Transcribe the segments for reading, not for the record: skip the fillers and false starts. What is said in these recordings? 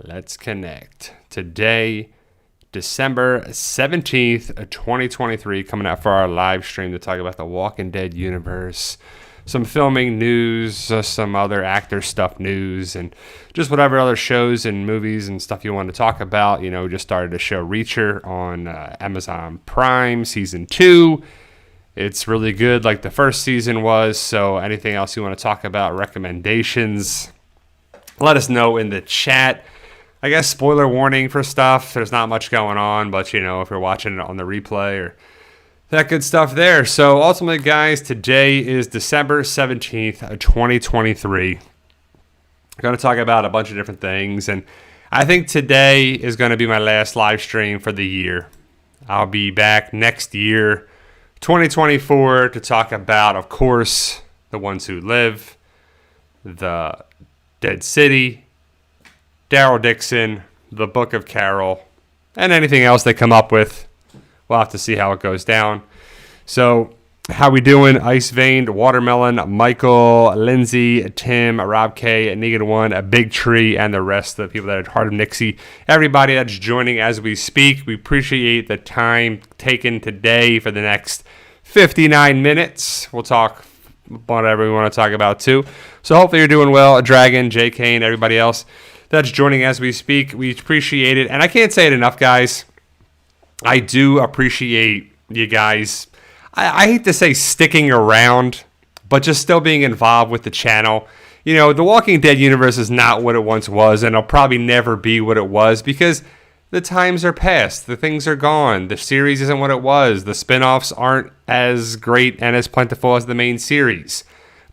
Let's connect. Today, December 17th, 2023, coming out for our live stream to talk about the Walking Dead universe. Some filming news, some other actor stuff news, and just whatever other shows and movies and stuff you want to talk about. You know, we just started a show, Reacher, on Amazon Prime, Season 2. It's really good like the first season was, so anything else you want to talk about, recommendations, let us know in the chat. I guess spoiler warning for stuff. There's not much going on, but, you know, if you're watching it on the replay or that good stuff there. So ultimately, guys, today is December 17th, 2023. I'm going to talk about a bunch of different things, and I think today is going to be my last live stream for the year. I'll be back next year, 2024, to talk about, of course, The Ones Who Live, The Dead City, Daryl Dixon, The Book of Carol, and anything else they come up with. We'll have to see how it goes down. So, how we doing? Ice Veined, Watermelon, Michael, Lindsay, Tim, Rob K, Negan One, a Big Tree, and the rest of the people that are part of Nixie. Everybody that's joining as we speak, we appreciate the time taken today for the next 59 minutes. We'll talk whatever we want to talk about too. So hopefully you're doing well. Dragon, J. Kane, everybody else that's joining as we speak. We appreciate it. And I can't say it enough, guys. I do appreciate you guys. I hate to say sticking around, but just still being involved with the channel. You know, the Walking Dead universe is not what it once was, and it'll probably never be what it was because the times are past. The things are gone. The series isn't what it was. The spinoffs aren't as great and as plentiful as the main series.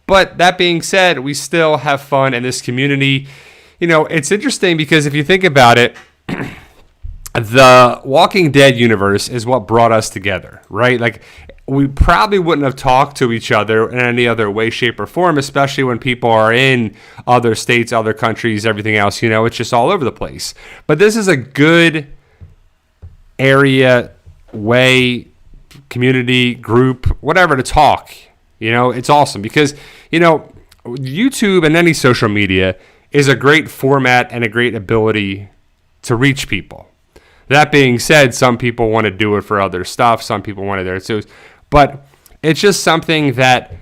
But that being said, we still have fun in this community. You know, it's interesting because if you think about it, the Walking Dead universe is what brought us together, right? Like, we probably wouldn't have talked to each other in any other way, shape, or form, especially when people are in other states, other countries, everything else. You know, it's just all over the place. But this is a good area, way, community, group, whatever to talk. You know, it's awesome because, you know, YouTube and any social media is a great format and a great ability to reach people. That being said, some people want to do it for other stuff. Some people want to do it too. But it's just something that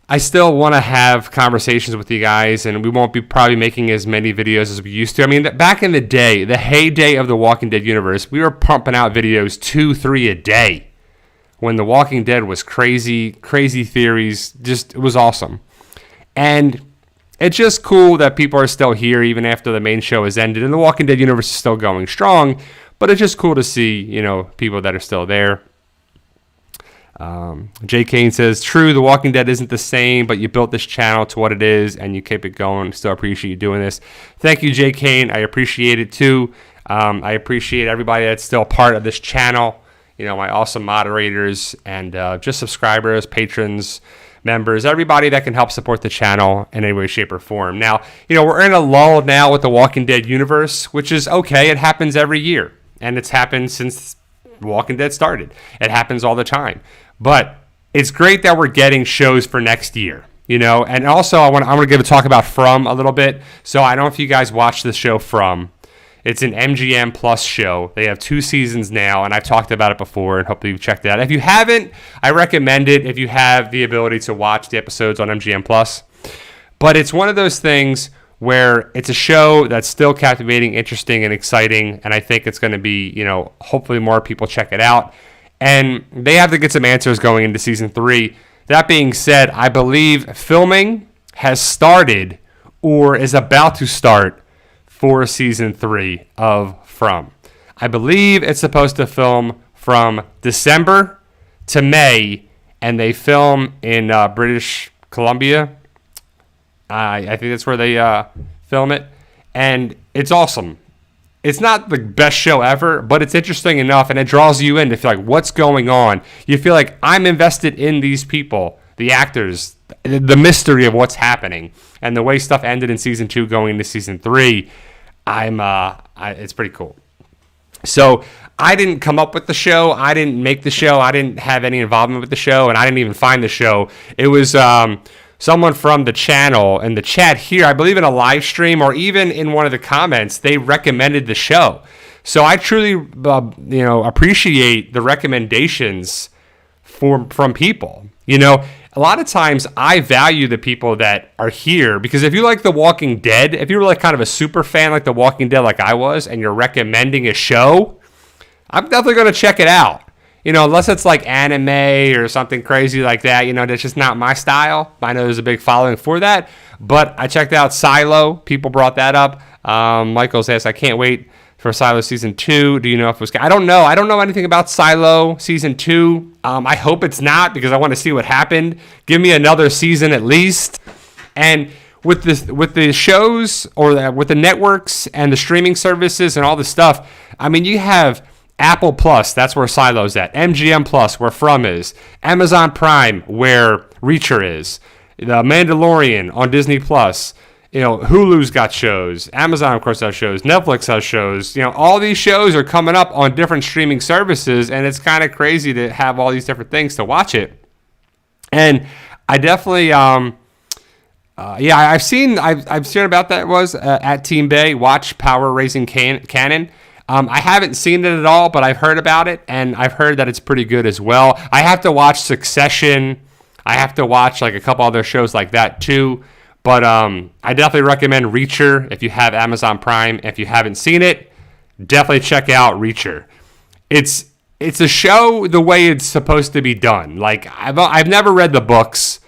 I still want to have conversations with you guys, and we won't be probably making as many videos as we used to. I mean, back in the day, the heyday of the Walking Dead universe, we were pumping out videos 2-3 a day. When the Walking Dead was crazy theories, just, it was awesome. And it's just cool that people are still here even after the main show has ended, and the Walking Dead universe is still going strong. But it's just cool to see, you know, people that are still there. J. Kane says, true, The Walking Dead isn't the same, but you built this channel to what it is, and you keep it going. Still appreciate you doing this. Thank you, J. Kane. I appreciate it, too. I appreciate everybody that's still part of this channel. You know, my awesome moderators and just subscribers, patrons, members, everybody that can help support the channel in any way, shape, or form. Now, you know, we're in a lull now with the Walking Dead universe, which is okay. It happens every year. And it's happened since Walking Dead started. It happens all the time. But it's great that we're getting shows for next year, you know. And also, I want to give a talk about From a little bit. So I don't know if you guys watched the show From. It's an MGM Plus show. They have 2 seasons now, and I've talked about it before, and hopefully you've checked it out. If you haven't, I recommend it if you have the ability to watch the episodes on MGM Plus. But it's one of those things where it's a show that's still captivating, interesting, and exciting, and I think it's going to be, you know, hopefully more people check it out. And they have to get some answers going into Season 3. That being said, I believe filming has started or is about to start for Season 3 of From. I believe it's supposed to film from December to May, and they film in British Columbia. I think that's where they film it, and it's awesome. It's not the best show ever, but it's interesting enough, and it draws you in to feel like, what's going on? You feel like I'm invested in these people, the actors, the mystery of what's happening, and the way stuff ended in Season 2 going into Season 3, it's pretty cool. So I didn't come up with the show. I didn't make the show. I didn't have any involvement with the show, and I didn't even find the show. It was someone from the channel in the chat here, I believe in a live stream or even in one of the comments, they recommended the show. So I truly, appreciate the recommendations from people. A lot of times I value the people that are here, because if you like The Walking Dead, if you're like kind of a super fan like The Walking Dead like I was, and you're recommending a show, I'm definitely going to check it out. Unless it's like anime or something crazy like that, that's just not my style. I know there's a big following for that, but I checked out Silo. People brought that up. Michael says, I can't wait for Silo Season 2. Do you know if it was... I don't know. I don't know anything about Silo Season 2. I hope it's not, because I want to see what happened. Give me another season at least. And with the shows, or with the networks and the streaming services and all the stuff, I mean, you have Apple Plus, that's where Silo's at. MGM Plus, where From is. Amazon Prime, where Reacher is. The Mandalorian on Disney Plus. Hulu's got shows. Amazon, of course, has shows. Netflix has shows. All these shows are coming up on different streaming services, and it's kind of crazy to have all these different things to watch it. And I definitely, I've seen about that was at Team Bay. Watch Power Raising Canon. I haven't seen it at all, but I've heard about it, and I've heard that it's pretty good as well. I have to watch Succession. I have to watch like a couple other shows like that too. But I definitely recommend Reacher if you have Amazon Prime. If you haven't seen it, definitely check out Reacher. It's a show the way it's supposed to be done. Like, I've never read the books.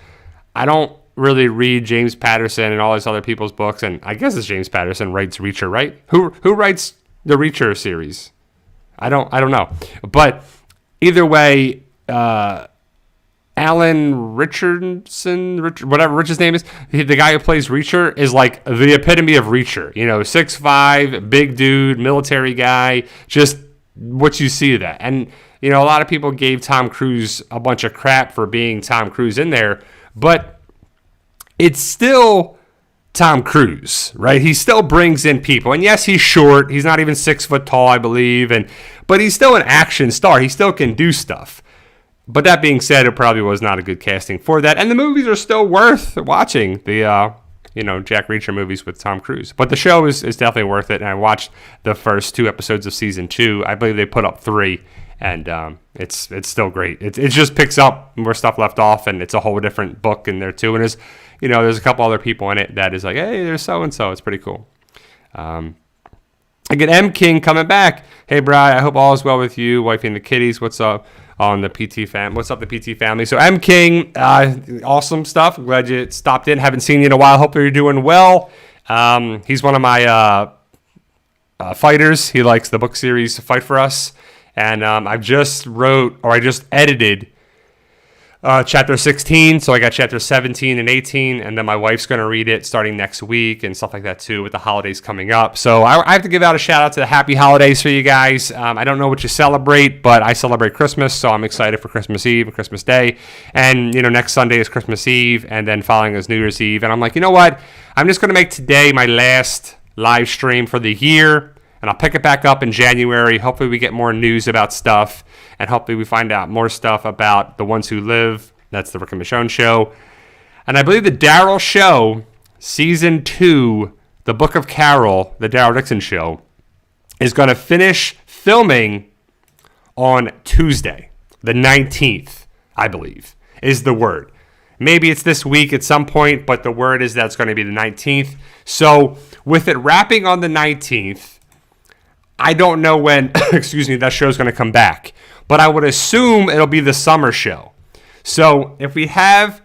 I don't really read James Patterson and all these other people's books. And I guess it's James Patterson writes Reacher, right? Who writes the Reacher series? I don't know. But either way, Alan Richardson, whatever his name is, the guy who plays Reacher is like the epitome of Reacher. 6'5", big dude, military guy, just what you see of that. And, a lot of people gave Tom Cruise a bunch of crap for being Tom Cruise in there, but it's still Tom Cruise, right? He still brings in people. And yes, he's short. He's not even 6 foot tall, I believe. But he's still an action star. He still can do stuff. But that being said, it probably was not a good casting for that. And the movies are still worth watching, the Jack Reacher movies with Tom Cruise. But the show is definitely worth it. And I watched the first 2 episodes of season 2. I believe they put up 3. And it's still great. It just picks up where stuff left off. And it's a whole different book in there too. And there's a couple other people in it that is like, hey, there's so-and-so. It's pretty cool. I get M. King coming back. Hey, Brad, I hope all is well with you, wifey and the kitties. What's up? On the PT fam. What's up, the PT family? So M King, awesome stuff. I'm glad you stopped in. Haven't seen you in a while. Hope you're doing well. He's one of my fighters. He likes the book series Fight for Us, and I just edited chapter 16. So I got chapter 17 and 18, and then my wife's going to read it starting next week and stuff like that too, with the holidays coming up. So I have to give out a shout out to the happy holidays for you guys. I don't know what you celebrate, but I celebrate Christmas, so I'm excited for Christmas Eve and Christmas Day. And next Sunday is Christmas Eve, and then following is New Year's Eve. And I'm like, you know what? I'm just going to make today my last live stream for the year, and I'll pick it back up in January. Hopefully we get more news about stuff. And hopefully we find out more stuff about The Ones Who Live. That's the Rick and Michonne show. And I believe the Daryl show, Season 2, The Book of Carol, the Daryl Dixon show, is going to finish filming on Tuesday, the 19th, I believe, is the word. Maybe it's this week at some point, but the word is that it's going to be the 19th. So with it wrapping on the 19th, I don't know when, that show's going to come back. But I would assume it'll be the summer show. So if we have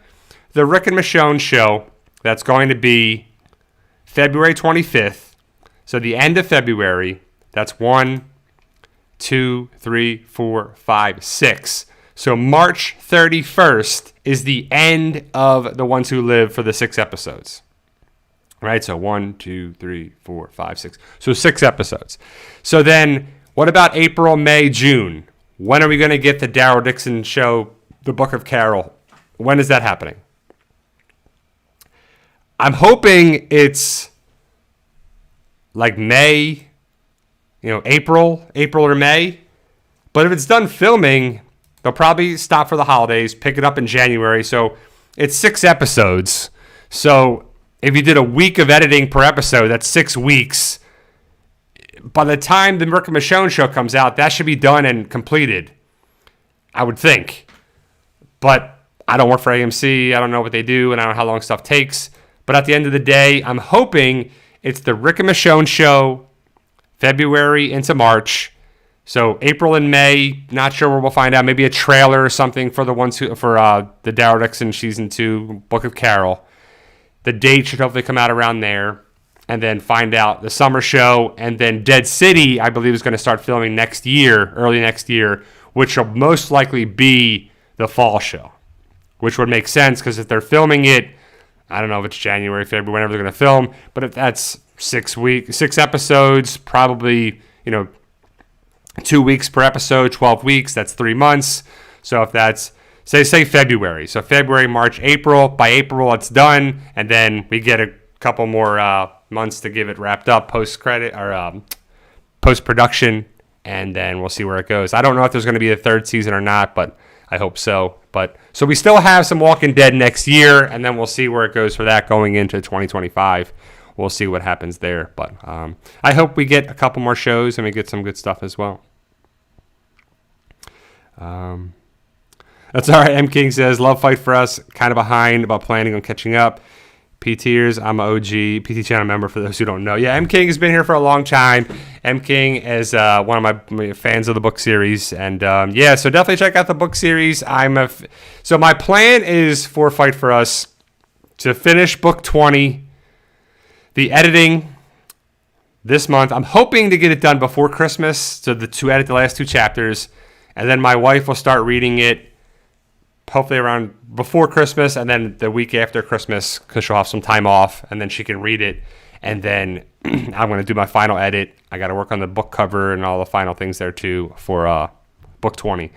the Rick and Michonne show, that's going to be February 25th. So the end of February, that's 1, 2, 3, 4, 5, 6. So March 31st is the end of The Ones Who Live for the 6 episodes. Right? So 1, 2, 3, 4, 5, 6. So 6 episodes. So then what about April, May, June? When are we going to get the Daryl Dixon show, The Book of Carol? When is that happening? I'm hoping it's like May, April or May. But if it's done filming, they'll probably stop for the holidays, pick it up in January. So it's 6 episodes. So if you did a week of editing per episode, that's 6 weeks. By the time the Rick and Michonne show comes out, that should be done and completed, I would think. But I don't work for AMC. I don't know what they do, and I don't know how long stuff takes. But at the end of the day, I'm hoping it's the Rick and Michonne show, February into March. So April and May, not sure where we'll find out. Maybe a trailer or something for the the Daryl Dixon season 2 Book of Carol. The date should hopefully come out around there. And then find out the summer show. And then Dead City, I believe, is going to start filming next year, early next year, which will most likely be the fall show. Which would make sense, because if they're filming it, I don't know if it's January, February, whenever they're going to film. But if that's 6 episodes, probably, 2 weeks per episode, 12 weeks, that's 3 months. So if that's, say February. So February, March, April. By April, it's done. And then we get a couple more months to give it wrapped up post-credit or post-production. And then we'll see where it goes. I don't know if there's going to be a 3rd season or not, but I hope so. But so we still have some Walking Dead next year, and then we'll see where it goes for that going into 2025. We'll see what happens there. But I hope we get a couple more shows and we get some good stuff as well. That's all right. M. King says, love Fight for Us. Kind of behind, but planning on catching up. P-Tiers, I'm an OG PT channel member for those who don't know. Yeah, M. King has been here for a long time. M. King is one of my fans of the book series. And so definitely check out the book series. So my plan is for Fight for Us to finish book 20, the editing this month. I'm hoping to get it done before Christmas, to edit the last 2 chapters. And then my wife will start reading it hopefully around before Christmas, and then the week after Christmas, because she'll have some time off, and then she can read it. And then I'm going to do my final edit. I got to work on the book cover and all the final things there too for book 20,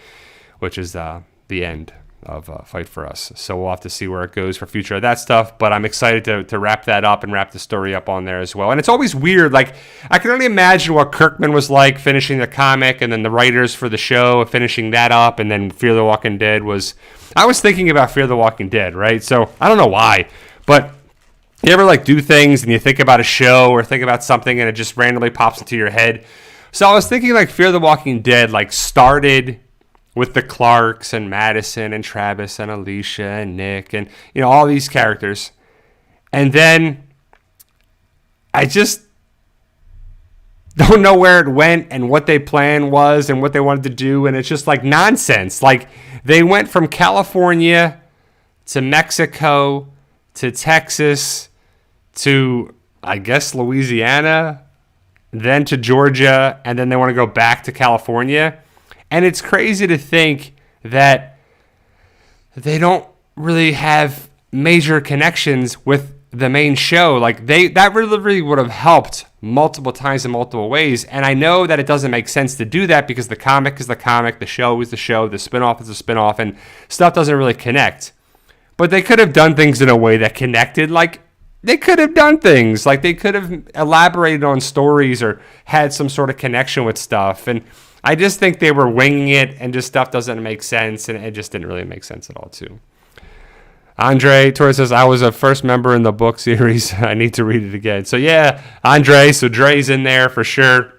which is the end of Fight for Us. So we'll have to see where it goes for future of that stuff. But I'm excited to wrap that up and wrap the story up on there as well. And it's always weird. Like, I can only imagine what Kirkman was like finishing the comic, and then the writers for the show finishing that up, and then Fear the Walking Dead was... I was thinking about Fear the Walking Dead, right? So I don't know why, but you ever do things and you think about a show or think about something and it just randomly pops into your head? So I was thinking Fear the Walking Dead started with the Clarks and Madison and Travis and Alicia and Nick and all these characters, and then I just don't know where it went and what their plan was and what they wanted to do, and it's just nonsense. They went from California to Mexico to Texas to, I guess, Louisiana, then to Georgia, and then they want to go back to California. And it's crazy to think that they don't really have major connections with the main show. That really would have helped multiple times in multiple ways. And I know that it doesn't make sense to do that because the comic is the comic, the show is the show, the spinoff is the spinoff, and stuff doesn't really connect. But they could have done things in a way that connected. They could have done things. They could have elaborated on stories or had some sort of connection with stuff. And I just think they were winging it, and just stuff doesn't make sense, and it just didn't really make sense at all, too. Andre Torres says, I was a first member in the book series. I need to read it again. So, yeah, Andre. So, Dre's in there for sure.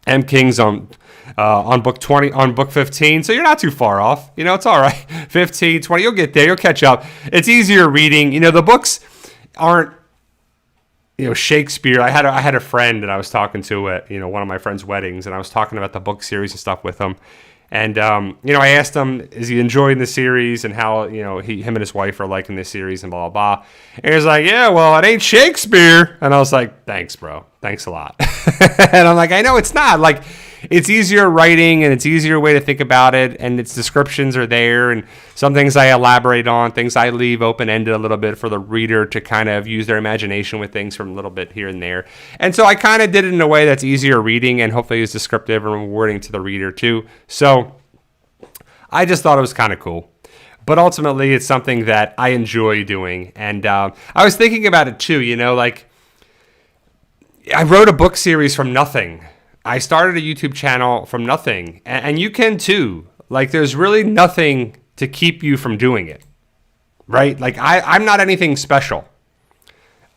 M. King's on book 20, on book 15. So, you're not too far off. It's all right. 15, 20, you'll get there. You'll catch up. It's easier reading. The books aren't, Shakespeare. I had a friend that I was talking to at, one of my friend's weddings, and I was talking about the book series and stuff with him. And, I asked him, is he enjoying the series and how, him and his wife are liking this series and blah, blah, blah. And he was like, yeah, well, it ain't Shakespeare. And I was like, thanks, bro. Thanks a lot. And I'm like, I know it's not. It's easier writing, and it's easier way to think about it, and its descriptions are there, and some things I elaborate on, things I leave open-ended a little bit for the reader to kind of use their imagination with things from a little bit here and there. And so I kind of did it in a way that's easier reading and hopefully is descriptive and rewarding to the reader too. So I just thought it was kind of cool. But ultimately, it's something that I enjoy doing. And I was thinking about it too, I wrote a book series from nothing. I started a YouTube channel from nothing, and you can too. There's really nothing to keep you from doing it. right? Like I'm not anything special.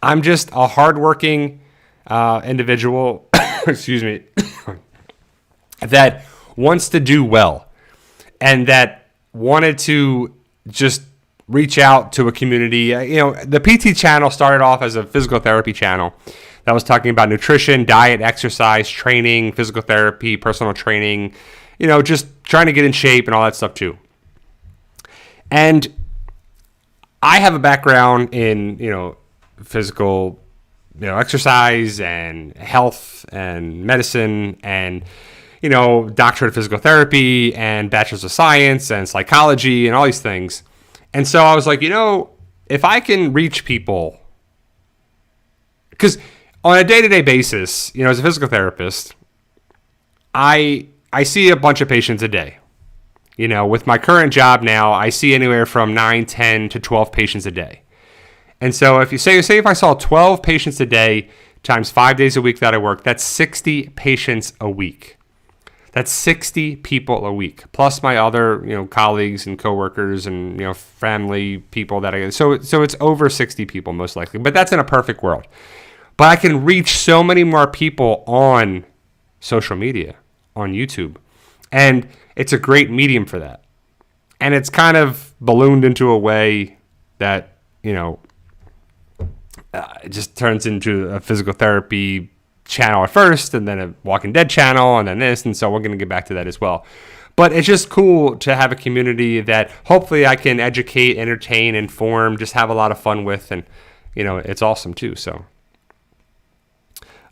I'm just a hardworking individual, excuse me, that wants to do well and that wanted to just reach out to a community. The PT channel started off as a physical therapy channel that was talking about nutrition, diet, exercise, training, physical therapy, personal training, just trying to get in shape and all that stuff too. And I have a background in, physical, exercise and health and medicine and, doctorate of physical therapy and bachelor's of science and psychology and all these things. And so I was like, if I can reach people, because on a day-to-day basis, as a physical therapist, I see a bunch of patients a day. With my current job now, I see anywhere from 9, 10 to 12 patients a day. And so if you say if I saw 12 patients a day times 5 days a week that I work, that's 60 patients a week. That's 60 people a week, plus my other, colleagues and coworkers and, family people that so it's over 60 people most likely, but that's in a perfect world. But I can reach so many more people on social media, on YouTube, and it's a great medium for that. And it's kind of ballooned into a way that, it just turns into a physical therapy channel at first, and then a Walking Dead channel, and then this, and so we're going to get back to that as well. But it's just cool to have a community that hopefully I can educate, entertain, inform, just have a lot of fun with, and it's awesome too. So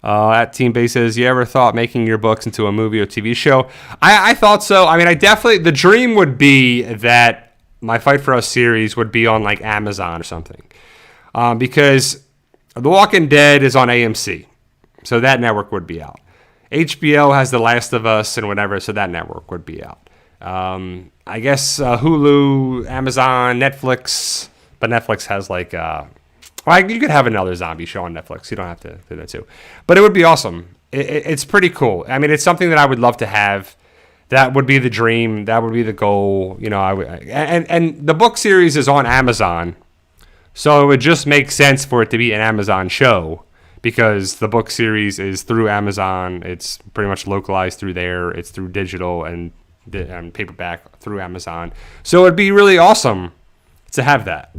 at Team Base says, you ever thought making your books into a movie or TV show? I thought so. I mean, the dream would be that my Fight For Us series would be on like Amazon or something, because The Walking Dead is on AMC. So that network would be out. HBO has The Last of Us and whatever, so that network would be out. I guess Hulu, Amazon, Netflix, but Netflix has like, you could have another zombie show on Netflix. You don't have to do that too. But it would be awesome. It's pretty cool. I mean, it's something that I would love to have. That would be the dream. That would be the goal. And the book series is on Amazon, so it would just make sense for it to be an Amazon show. Because the book series is through Amazon. It's pretty much localized through there. It's through digital and paperback through Amazon. So it'd be really awesome to have that.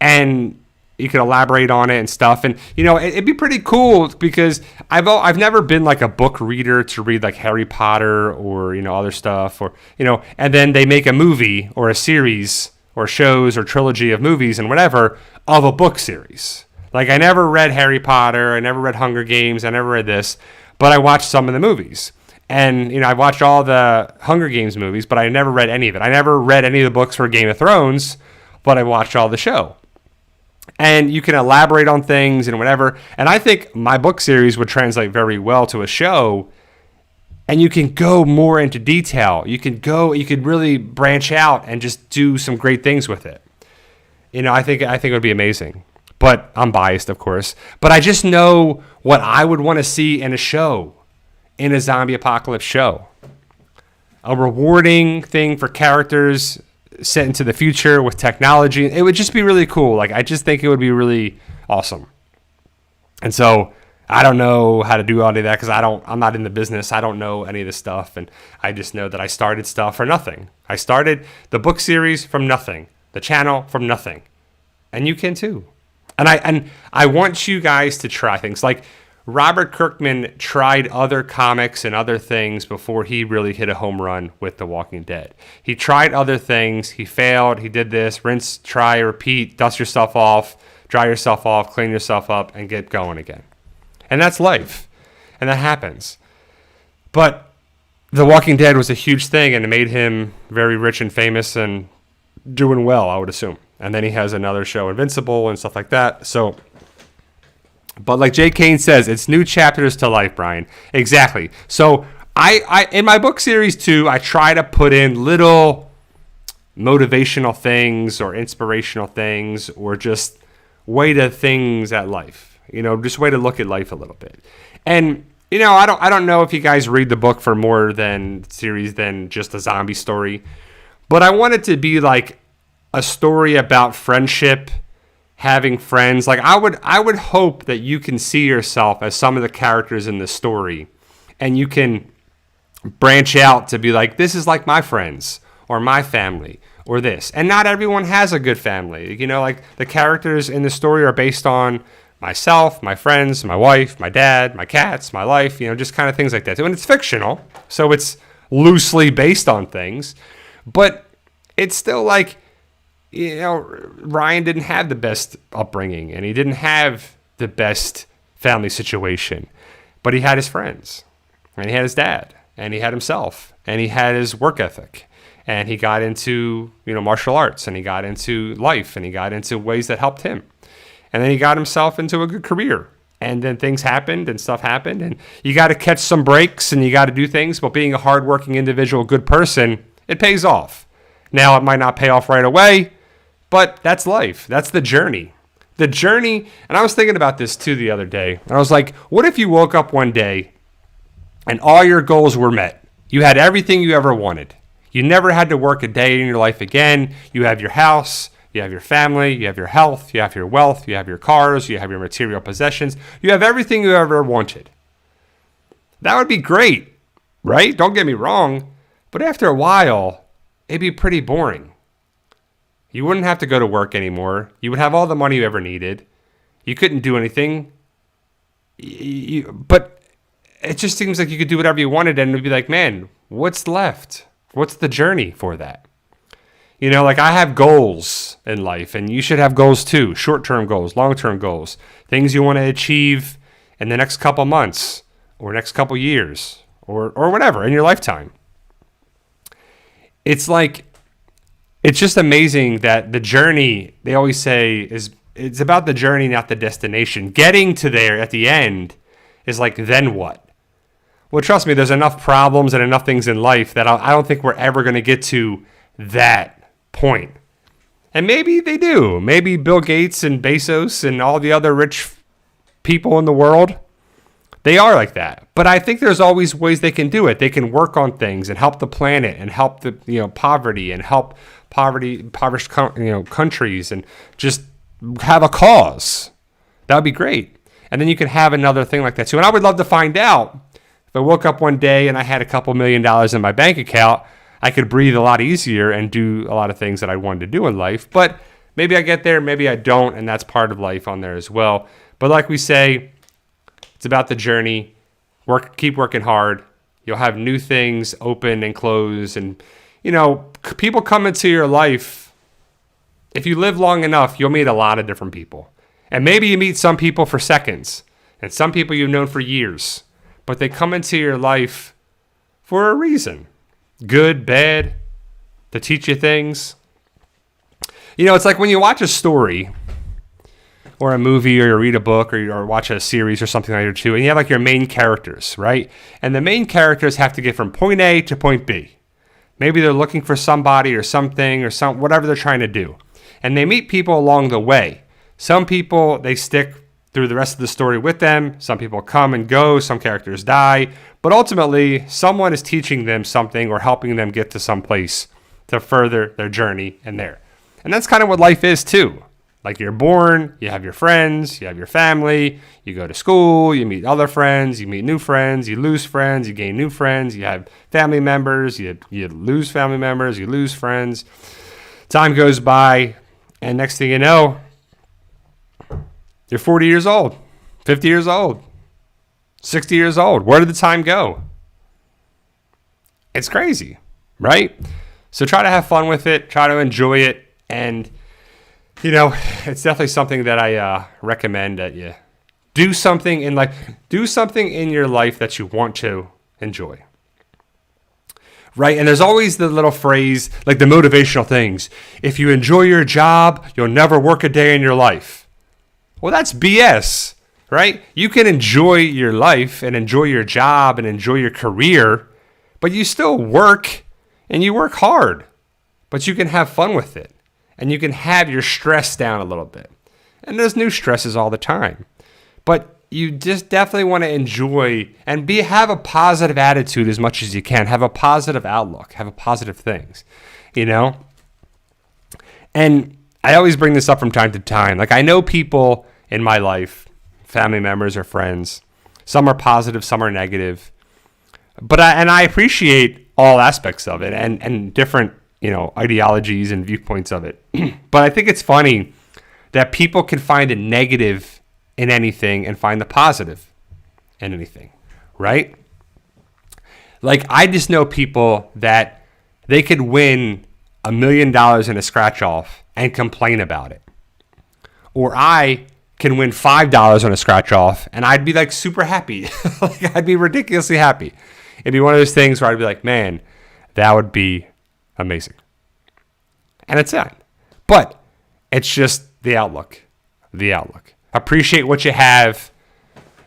And you could elaborate on it and stuff. And, it'd be pretty cool because I've never been like a book reader to read like Harry Potter or, other stuff. Or, and then they make a movie or a series or shows or trilogy of movies and whatever of a book series. Like, I never read Harry Potter, I never read Hunger Games, I never read this, but I watched some of the movies. And, I watched all the Hunger Games movies, but I never read any of it. I never read any of the books for Game of Thrones, but I watched all the show. And you can elaborate on things and whatever. And I think my book series would translate very well to a show. And you can go more into detail. You could really branch out and just do some great things with it. I think it would be amazing. But I'm biased, of course. But I just know what I would want to see in a show, in a zombie apocalypse show. A rewarding thing for characters set into the future with technology. It would just be really cool. Like, I just think it would be really awesome. And so I don't know how to do all of that because I'm not in the business. I don't know any of this stuff. And I just know that I started stuff for nothing. I started the book series from nothing, the channel from nothing. And you can too. And I want you guys to try things. Like Robert Kirkman tried other comics and other things before he really hit a home run with The Walking Dead. He tried other things. He failed. He did this. Rinse, try, repeat, dust yourself off, dry yourself off, clean yourself up, and get going again. And that's life. And that happens. But The Walking Dead was a huge thing, and it made him very rich and famous and doing well, I would assume. And then he has another show, Invincible, and stuff like that. So, but like Jay Kane says, it's new chapters to life, Brian. Exactly. So I in my book series too, I try to put in little motivational things or inspirational things or just way to things at life. Just way to look at life a little bit. And I don't know if you guys read the book for more than series than just a zombie story, but I want it to be like a story about friendship, having friends. Like I would hope that you can see yourself as some of the characters in the story, and you can branch out to be like, this is like my friends or my family or this. And not everyone has a good family. You know, like the characters in the story are based on myself, my friends, my wife, my dad, my cats, my life, you know, just kind of things like that. And it's fictional, so it's loosely based on things, but it's still like, you know, Ryan didn't have the best upbringing and he didn't have the best family situation, but he had his friends and he had his dad and he had himself and he had his work ethic and he got into, you know, martial arts and he got into life and he got into ways that helped him. And then he got himself into a good career. And then things happened and stuff happened. And you got to catch some breaks and you got to do things. But being a hardworking individual, good person, it pays off. Now, it might not pay off right away, but that's life. That's the journey. The journey, and I was thinking about this too the other day. And I was like, what if you woke up one day and all your goals were met? You had everything you ever wanted. You never had to work a day in your life again. You have your house. You have your family, you have your health, you have your wealth, you have your cars, you have your material possessions. You have everything you ever wanted. That would be great, right? Don't get me wrong. But after a while, it'd be pretty boring. You wouldn't have to go to work anymore. You would have all the money you ever needed. You couldn't do anything. But it just seems like you could do whatever you wanted and it'd be like, man, what's left? What's the journey for that? You know, like I have goals in life and you should have goals too. Short-term goals, long-term goals, things you want to achieve in the next couple months or next couple years or whatever in your lifetime. It's like, it's just amazing that the journey, they always say, it's about the journey, not the destination. Getting to there at the end is like, then what? Well, trust me, there's enough problems and enough things in life that I don't think we're ever going to get to that point. And maybe they do. Maybe Bill Gates and Bezos and all the other rich people in the world, they are like that. But I think there's always ways they can do it. They can work on things and help the planet and help the, you know, poverty and help impoverished countries and just have a cause. That would be great. And then you can have another thing like that too. And I would love to find out if I woke up one day and I had a couple $1 million in my bank account, I could breathe a lot easier and do a lot of things that I wanted to do in life. But maybe I get there, maybe I don't, and that's part of life on there as well. But like we say, it's about the journey. Keep working hard. You'll have new things open and close. And, you know, people come into your life. If you live long enough, you'll meet a lot of different people. And maybe you meet some people for seconds and some people you've known for years. But they come into your life for a reason. Good, bad, to teach you things. You know, it's like when you watch a story or a movie or you read a book or watch a series or something like that too, and you have like your main characters, right? And the main characters have to get from point A to point B. Maybe they're looking for somebody or something or whatever they're trying to do. And they meet people along the way. Some people, they stick through the rest of the story with them. Some people come and go. Some characters die. But ultimately, someone is teaching them something or helping them get to some place to further their journey in there. And that's kind of what life is too. Like you're born, you have your friends, you have your family, you go to school, you meet other friends, you meet new friends, you lose friends, you gain new friends, you have family members, you lose family members, you lose friends. Time goes by, and next thing you know, you're 40 years old, 50 years old, 60 years old. Where did the time go? It's crazy, right? So try to have fun with it. Try to enjoy it. And, you know, it's definitely something that I recommend that you do something in life. Do something in your life that you want to enjoy. Right? And there's always the little phrase, like the motivational things. If you enjoy your job, you'll never work a day in your life. Well, that's BS, right? You can enjoy your life and enjoy your job and enjoy your career, but you still work and you work hard, but you can have fun with it and you can have your stress down a little bit. And there's new stresses all the time, but you just definitely want to enjoy and have a positive attitude as much as you can. Have a positive outlook, have a positive things, you know? And I always bring this up from time to time. Like, I know people in my life, family members or friends, some are positive, some are negative. But I appreciate all aspects of it and different, ideologies and viewpoints of it. But I think it's funny that people can find a negative in anything and find the positive in anything, right? Like, I just know people that they could win $1 million in a scratch off and complain about it. Or I can win $5 on a scratch off and I'd be like super happy. Like, I'd be ridiculously happy. It'd be one of those things where I'd be like, man, that would be amazing. And it's not. But it's just the outlook. The outlook. Appreciate what you have.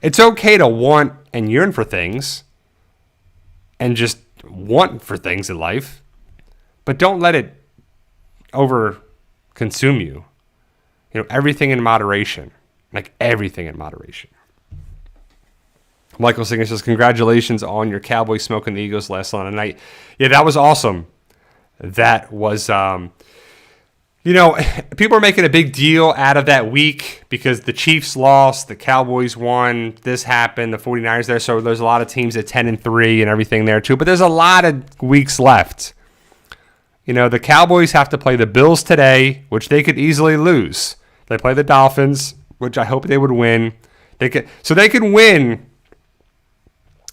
It's okay to want and yearn for things and just want for things in life, but don't let it over consume you. Everything in moderation. Like, everything in moderation. Michael Singer says, congratulations on your Cowboys smoking the Eagles last night. Yeah, that was awesome. That was, people are making a big deal out of that week because the Chiefs lost, the Cowboys won, this happened, the 49ers there. So there's a lot of teams at 10-3 and everything there too. But there's a lot of weeks left. The Cowboys have to play the Bills today, which they could easily lose. They play the Dolphins, which I hope they would win. They can win.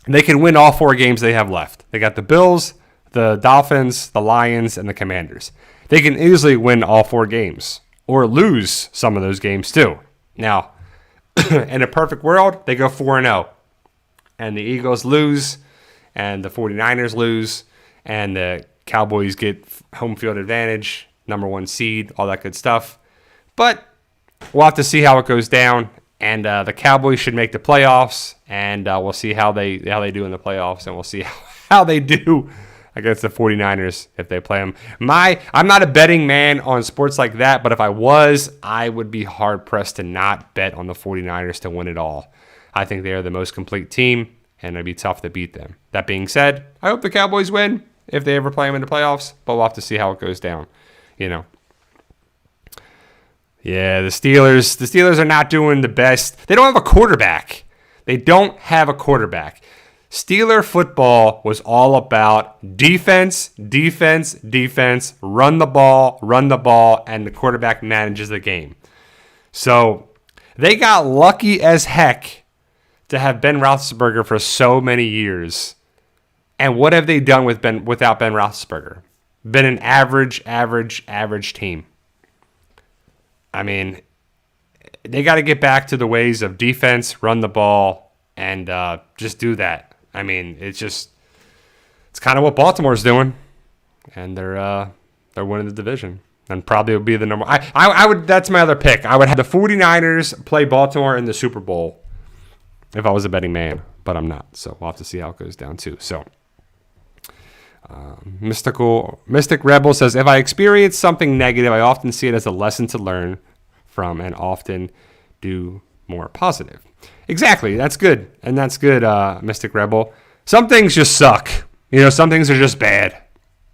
They can win all 4 games they have left. They got the Bills, the Dolphins, the Lions, and the Commanders. They can easily win all 4 games or lose some of those games too. Now, in a perfect world, they go 4-0. And the Eagles lose, and the 49ers lose, and the Cowboys get home field advantage, number 1 seed, all that good stuff. But we'll have to see how it goes down. And the Cowboys should make the playoffs, and we'll see how they do in the playoffs, and we'll see how they do against the 49ers if they play them. I'm not a betting man on sports like that, but if I was, I would be hard-pressed to not bet on the 49ers to win it all. I think they are the most complete team, and it'd be tough to beat them. That being said, I hope the Cowboys win if they ever play them in the playoffs, but we'll have to see how it goes down, Yeah, the Steelers are not doing the best. They don't have a quarterback. Steeler football was all about defense, run the ball, and the quarterback manages the game. So they got lucky as heck to have Ben Roethlisberger for so many years. And what have they done without Ben Roethlisberger? Been an average team. I mean, they got to get back to the ways of defense, run the ball, and just do that. I mean, it's kind of what Baltimore's doing, and they're winning the division, and probably will be the number. I would. That's my other pick. I would have the 49ers play Baltimore in the Super Bowl if I was a betting man, but I'm not. So we'll have to see how it goes down too. So. Mystic Rebel says, if I experience something negative, I often see it as a lesson to learn from and often do more positive. Exactly. That's good. And that's good, Mystic Rebel. Some things just suck. Some things are just bad.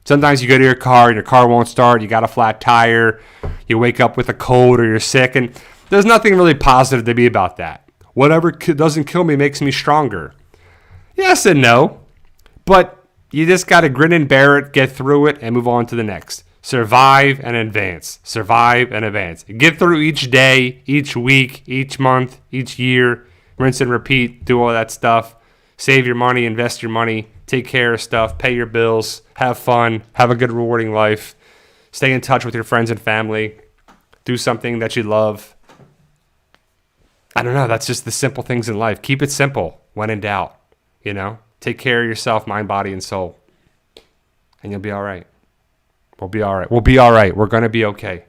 Sometimes you go to your car and your car won't start. You got a flat tire. You wake up with a cold or you're sick. And there's nothing really positive to be about that. Whatever doesn't kill me makes me stronger. Yes and no. But you just got to grin and bear it, get through it, and move on to the next. Survive and advance. Get through each day, each week, each month, each year. Rinse and repeat. Do all that stuff. Save your money, invest your money, take care of stuff, pay your bills, have fun, have a good, rewarding life. Stay in touch with your friends and family. Do something that you love. I don't know. That's just the simple things in life. Keep it simple when in doubt, Take care of yourself, mind, body, and soul. And you'll be all right. We'll be all right. We're going to be okay.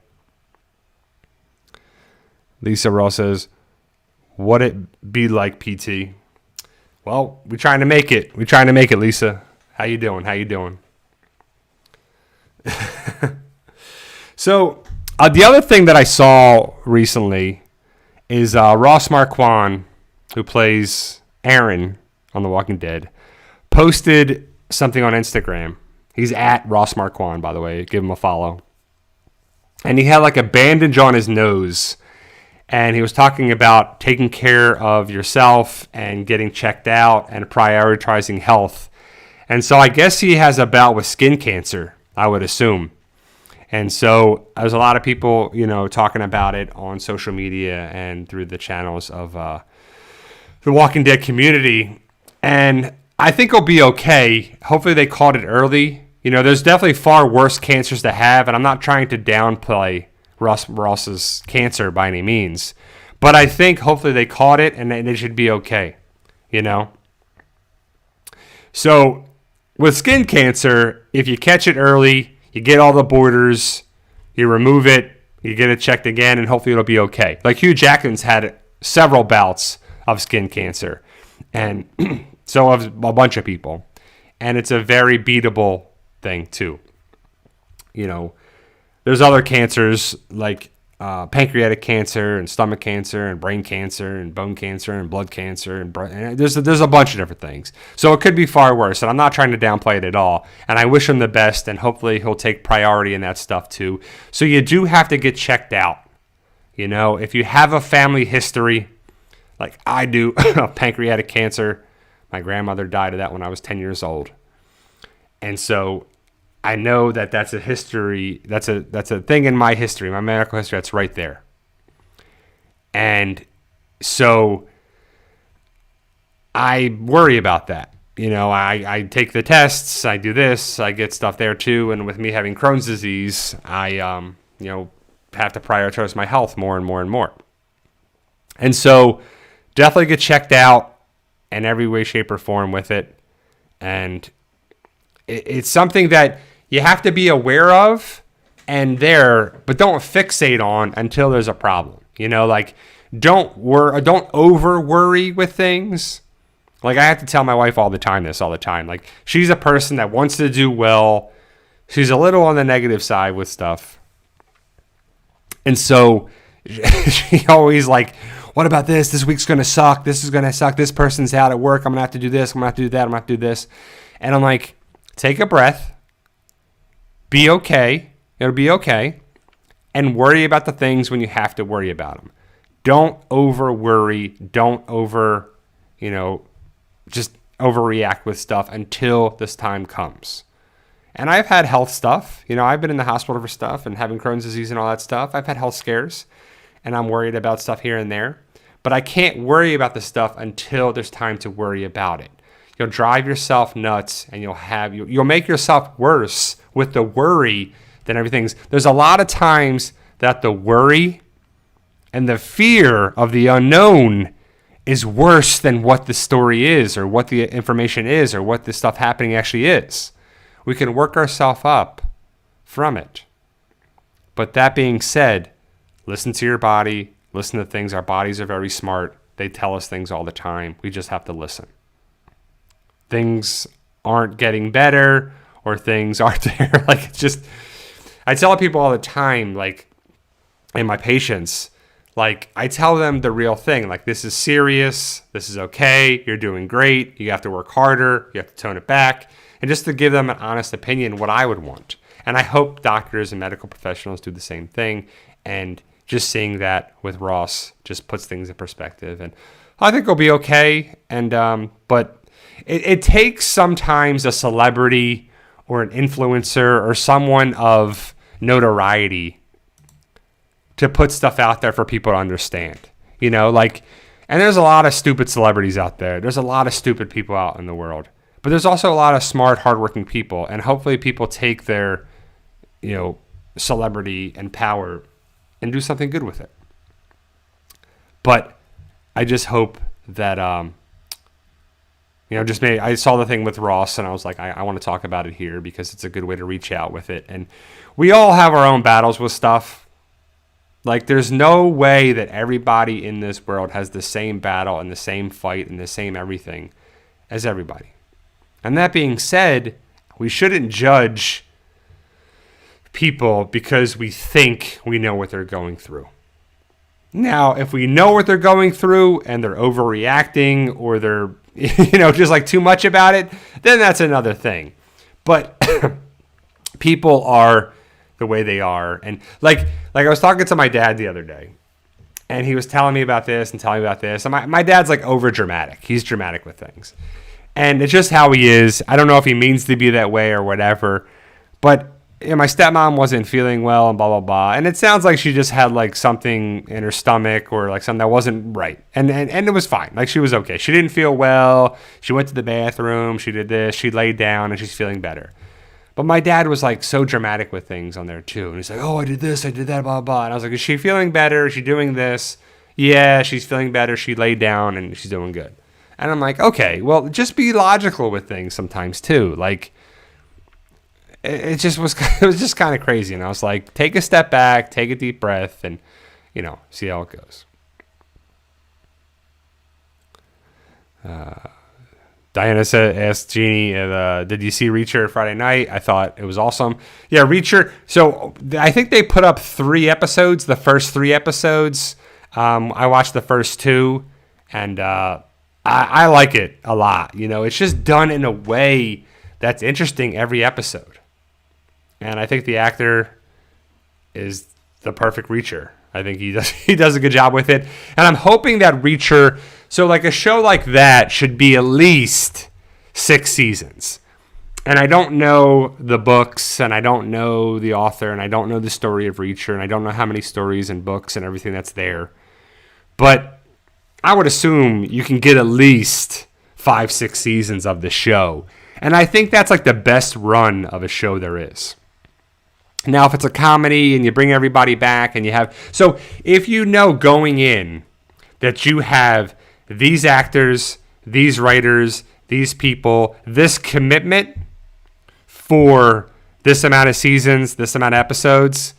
Lisa Ross says, what it be like, PT? Well, we're trying to make it. Lisa. How you doing? So, the other thing that I saw recently is Ross Marquand, who plays Aaron on The Walking Dead, posted something on Instagram. He's at Ross Marquand, by the way. Give him a follow. and he had like a bandage on his nose. And he was talking about taking care of yourself and getting checked out and prioritizing health. And so I guess he has a bout with skin cancer, I would assume. And so there's a lot of people, talking about it on social media and through the channels of the Walking Dead community. And I think it'll be okay. Hopefully they caught it early. There's definitely far worse cancers to have, and I'm not trying to downplay Ross's cancer by any means. But I think hopefully they caught it and it should be okay, So with skin cancer, if you catch it early, you get all the borders, you remove it, you get it checked again, and hopefully it'll be okay. Like Hugh Jackman's had several bouts of skin cancer, and so have a bunch of people. And it's a very beatable thing too. There's other cancers like pancreatic cancer and stomach cancer and brain cancer and bone cancer and blood cancer and there's a bunch of different things. So it could be far worse, and I'm not trying to downplay it at all. And I wish him the best, and hopefully he'll take priority in that stuff too. So you do have to get checked out. If you have a family history, like I do, of pancreatic cancer, my grandmother died of that when I was 10 years old, and so I know that that's a history. That's a thing in my history, my medical history. That's right there. And so I worry about that. I take the tests. I do this. I get stuff there too. And with me having Crohn's disease, I have to prioritize my health more and more and more. And so definitely get checked out in every way, shape, or form with it. And it's something that you have to be aware of but don't fixate on until there's a problem. Don't over worry with things. Like I have to tell my wife all the time. Like she's a person that wants to do well. She's a little on the negative side with stuff. And so she always like, what about this? This week's going to suck. This is going to suck. This person's out at work. I'm going to have to do this. I'm going to have to do that. I'm going to have to do this. And I'm like, take a breath. Be okay. It'll be okay. And worry about the things when you have to worry about them. Don't over worry. Don't just overreact with stuff until this time comes. And I've had health stuff. I've been in the hospital for stuff and having Crohn's disease and all that stuff. I've had health scares, and I'm worried about stuff here and there. But I can't worry about the stuff until there's time to worry about it. You'll drive yourself nuts, and you'll make yourself worse with the worry than everything's. There's a lot of times that the worry and the fear of the unknown is worse than what the story is, or what the information is, or what the stuff happening actually is. We can work ourselves up from it. But that being said, listen to your body, listen to things. Our bodies are very smart. They tell us things all the time. We just have to listen. Things aren't getting better, or things aren't there. Like, it's just, I tell people all the time, like, and my patients, like, I tell them the real thing. Like, this is serious. This is okay. You're doing great. You have to work harder. You have to tone it back. And just to give them an honest opinion, what I would want. And I hope doctors and medical professionals do the same thing. And just seeing that with Ross just puts things in perspective. And I think it'll be okay. And, but it takes sometimes a celebrity or an influencer or someone of notoriety to put stuff out there for people to understand, and there's a lot of stupid celebrities out there. There's a lot of stupid people out in the world, but there's also a lot of smart, hardworking people. And hopefully people take their, celebrity and power and do something good with it. But I just hope that, I saw the thing with Ross, and I was like, I want to talk about it here because it's a good way to reach out with it. And we all have our own battles with stuff. Like, there's no way that everybody in this world has the same battle and the same fight and the same everything as everybody. And that being said, we shouldn't judge people because we think we know what they're going through. Now, if we know what they're going through and they're overreacting or they're, just like too much about it, then that's another thing. But people are the way they are. And like I was talking to my dad the other day, and he was telling me about this and telling me about this. And my dad's like over dramatic. He's dramatic with things. And it's just how he is. I don't know if he means to be that way or whatever. But my stepmom wasn't feeling well and blah, blah, blah. And it sounds like she just had like something in her stomach or like something that wasn't right. And it was fine. Like she was okay. She didn't feel well. She went to the bathroom. She did this. She laid down and she's feeling better. But my dad was like so dramatic with things on there too. And he's like, oh, I did this, I did that, blah, blah. And I was like, is she feeling better? Is she doing this? Yeah, she's feeling better. She laid down and she's doing good. And I'm like, okay, well, just be logical with things sometimes too. Like, it was just kind of crazy. And I was like, take a step back, take a deep breath, and, see how it goes. Diana asked Jeannie, did you see Reacher Friday night? I thought it was awesome. Yeah, Reacher. So I think they put up 3 episodes, the first 3 episodes. I watched the first 2, and I like it a lot. It's just done in a way that's interesting every episode. And I think the actor is the perfect Reacher. I think he does a good job with it. And I'm hoping that Reacher, so like a show like that should be at least 6 seasons. And I don't know the books, and I don't know the author, and I don't know the story of Reacher, and I don't know how many stories and books and everything that's there. But I would assume you can get at least 5-6 seasons of the show. And I think that's like the best run of a show there is. Now, if it's a comedy and you bring everybody back and you have... So if you know going in that you have these actors, these writers, these people, this commitment for this amount of seasons, this amount of episodes,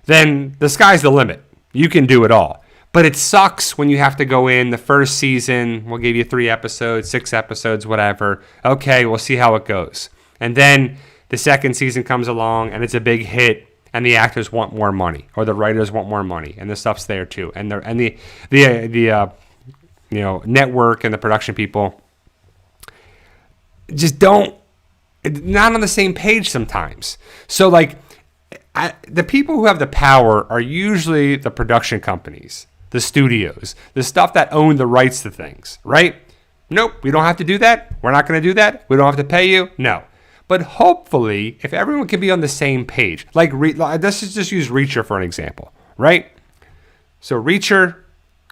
then the sky's the limit. You can do it all. But it sucks when you have to go in the first season. We'll give you 3 episodes, 6 episodes, whatever. Okay, we'll see how it goes. And then the second season comes along and it's a big hit, and the actors want more money, or the writers want more money, and the stuff's there too. And the network and the production people just not on the same page sometimes. So like the people who have the power are usually the production companies, the studios, the stuff that own the rights to things, right? Nope, we don't have to do that. We're not going to do that. We don't have to pay you. No. But hopefully, if everyone can be on the same page, like let's just use Reacher for an example, right? So Reacher,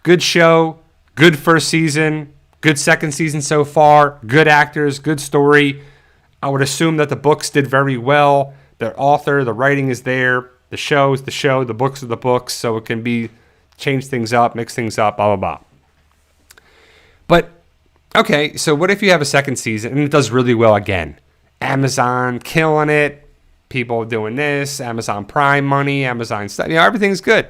good show, good first season, good second season so far, good actors, good story. I would assume that the books did very well. The author, the writing is there. The show is the show. The books are the books. So it can be change things up, mix things up, blah, blah, blah. But, okay, so what if you have a second season and it does really well again? Amazon killing it. People doing this. Amazon Prime money. Amazon stuff. Everything's good.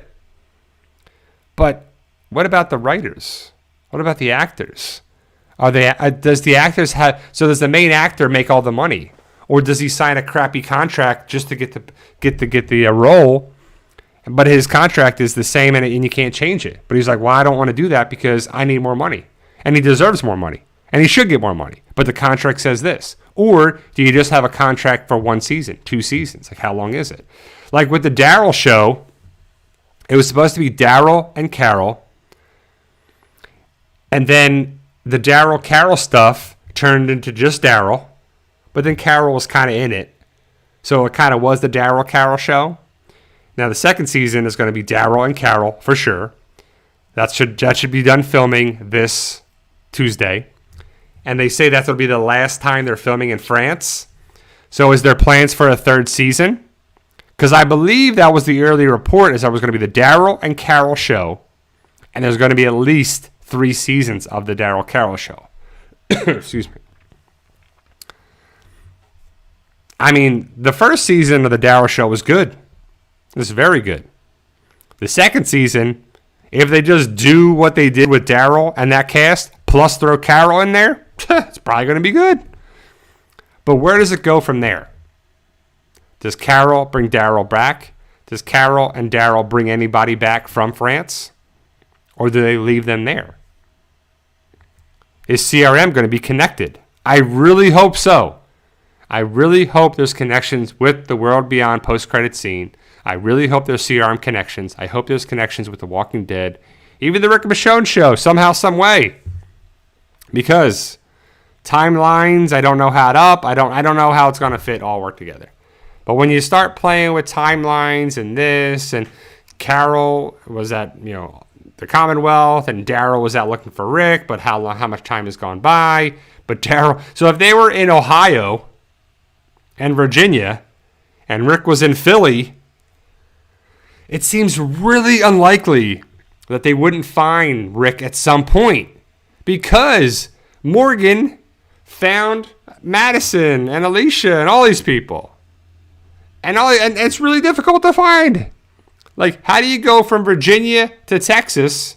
But what about the writers? What about the actors? Does the actors have... So does the main actor make all the money? Or does he sign a crappy contract just to get the role? But his contract is the same and you can't change it. But he's like, well, I don't want to do that because I need more money. And he deserves more money. And he should get more money. But the contract says this. Or do you just have a contract for 1 season, 2 seasons? Like, how long is it? Like with the Daryl show, it was supposed to be Daryl and Carol. And then the Daryl-Carol stuff turned into just Daryl. But then Carol was kind of in it. So it kind of was the Daryl-Carol show. Now the second season is going to be Daryl and Carol for sure. That should be done filming this Tuesday. And they say that's going to be the last time they're filming in France. So is there plans for a 3rd season? Because I believe that was the early report, is that was going to be the Daryl and Carol show. And there's going to be at least 3 seasons of the Daryl-Carol show. Excuse me. I mean, the first season of the Daryl show was good. It was very good. The second season, if they just do what they did with Daryl and that cast, plus throw Carol in there, it's probably going to be good. But where does it go from there? Does Carol bring Daryl back? Does Carol and Daryl bring anybody back from France? Or do they leave them there? Is CRM going to be connected? I really hope so. I really hope there's connections with the World Beyond post-credit scene I really hope there's CRM connections. I hope there's connections with The Walking Dead, even the Rick Michonne show, somehow, some way. Because timelines, I don't know how it up. I don't know how it's going to fit all work together. But when you start playing with timelines and this, and Carol was at, the Commonwealth, and Daryl was out looking for Rick, but how much time has gone by? But Daryl, so if they were in Ohio and Virginia, and Rick was in Philly, it seems really unlikely that they wouldn't find Rick at some point, because Morgan found Madison and Alicia and all these people, and it's really difficult to find. Like, how do you go from Virginia to Texas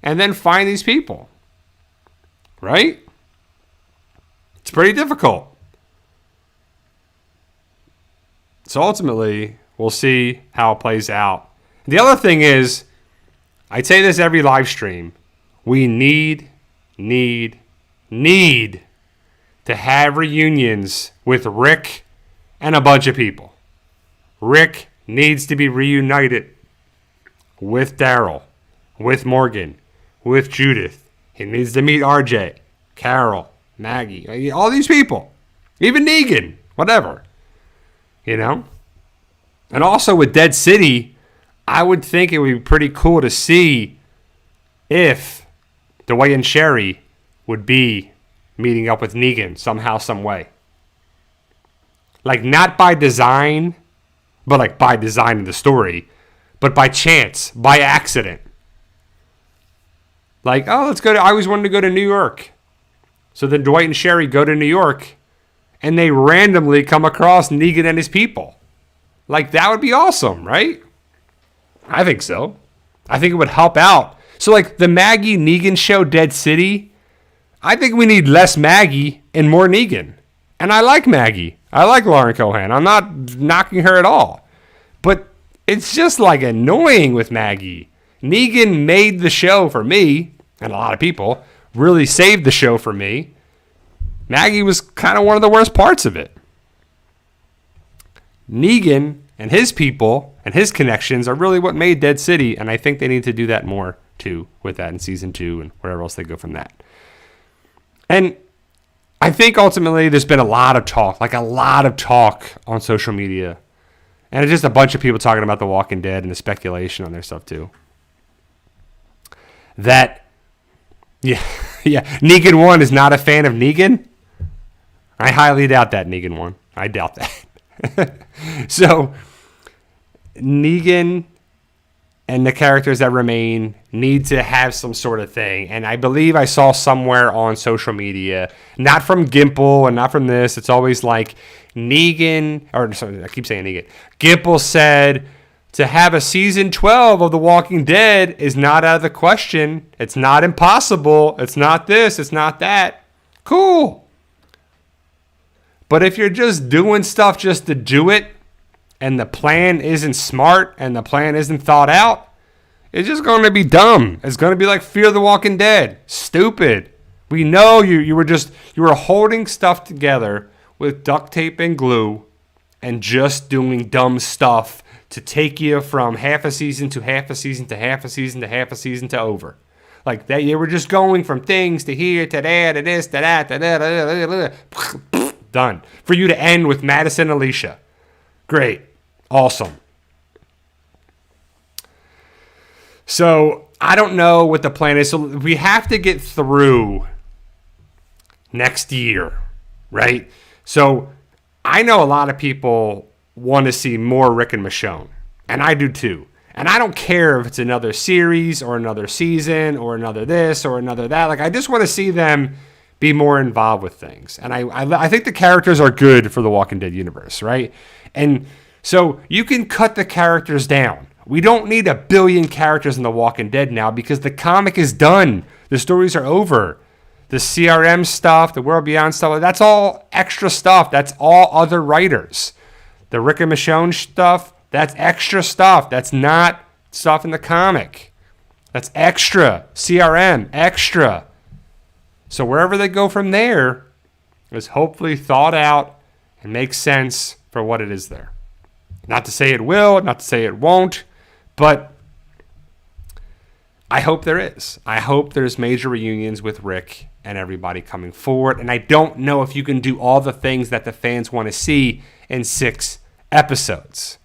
and then find these people? Right? It's pretty difficult. So ultimately, we'll see how it plays out. The other thing is, I say this every live stream, we need to have reunions with Rick and a bunch of people. Rick needs to be reunited with Daryl, with Morgan, with Judith. He needs to meet RJ, Carol, Maggie, all these people. Even Negan, whatever. And also with Dead City, I would think it would be pretty cool to see if Dwight and Sherry would be meeting up with Negan somehow, some way. Like, not by design, but like by design in the story, but by chance, by accident. Like, let's go I always wanted to go to New York. So then Dwight and Sherry go to New York, and they randomly come across Negan and his people. Like, that would be awesome, right? I think so. I think it would help out. So, like, the Maggie Negan show, Dead City, I think we need less Maggie and more Negan. And I like Maggie. I like Lauren Cohan. I'm not knocking her at all. But it's just, like, annoying with Maggie. Negan made the show for me, and a lot of people, really saved the show for me. Maggie was kind of one of the worst parts of it. Negan and his people and his connections are really what made Dead City, and I think they need to do that more, too, with that in season 2 and wherever else they go from that. And I think ultimately there's been a lot of talk on social media. And it's just a bunch of people talking about The Walking Dead and the speculation on their stuff too. That, Negan 1 is not a fan of Negan. I highly doubt that, Negan 1. I doubt that. So, Negan and the characters that remain need to have some sort of thing. And I believe I saw somewhere on social media, not from Gimple and not from this, it's always like Negan, or sorry, I keep saying Negan. Gimple said to have a season 12 of The Walking Dead is not out of the question. It's not impossible. It's not this. It's not that. Cool. But if you're just doing stuff just to do it, and the plan isn't smart, and the plan isn't thought out, it's just going to be dumb. It's going to be like Fear the Walking Dead. Stupid. We know you were holding stuff together with duct tape and glue and just doing dumb stuff to take you from half a season to half a season to half a season to half a season to over. Like, they were just going from things to here to there to this to that to that. Done. For you to end with Madison and Alicia. Great. Awesome. So, I don't know what the plan is. So, we have to get through next year, right? So, I know a lot of people want to see more Rick and Michonne, and I do too. And I don't care if it's another series or another season or another this or another that. Like, I just want to see them be more involved with things. And I think the characters are good for the Walking Dead universe, right? And so you can cut the characters down. We don't need a billion characters in The Walking Dead now because the comic is done. The stories are over. The CRM stuff, the World Beyond stuff, that's all extra stuff. That's all other writers. The Rick and Michonne stuff, that's extra stuff. That's not stuff in the comic. That's extra. CRM, extra. So wherever they go from there is hopefully thought out and makes sense for what it is there. Not to say it will, not to say it won't, but I hope there is. I hope there's major reunions with Rick and everybody coming forward. And I don't know if you can do all the things that the fans want to see in 6 episodes.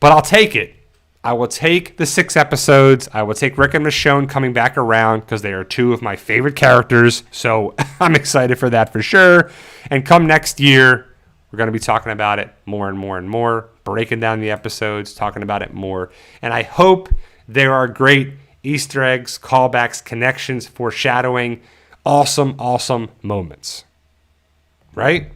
But I'll take it. I will take the 6 episodes. I will take Rick and Michonne coming back around because they are 2 of my favorite characters. So I'm excited for that for sure. And come next year, we're going to be talking about it more and more and more, breaking down the episodes, talking about it more. And I hope there are great Easter eggs, callbacks, connections, foreshadowing, awesome, awesome moments. Right?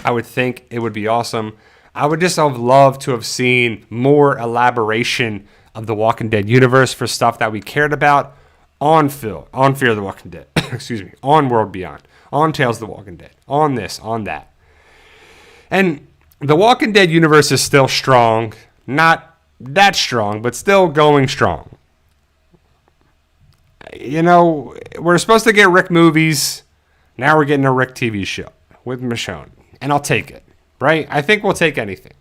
I would think it would be awesome. I would just have loved to have seen more elaboration of the Walking Dead universe for stuff that we cared about on Fear the Walking Dead, excuse me, on World Beyond, on Tales of the Walking Dead, on this, on that. And the Walking Dead universe is still strong, not that strong, but still going strong. You know, we're supposed to get Rick movies. Now we're getting a Rick TV show with Michonne, and I'll take it. Right? I think we'll take anything.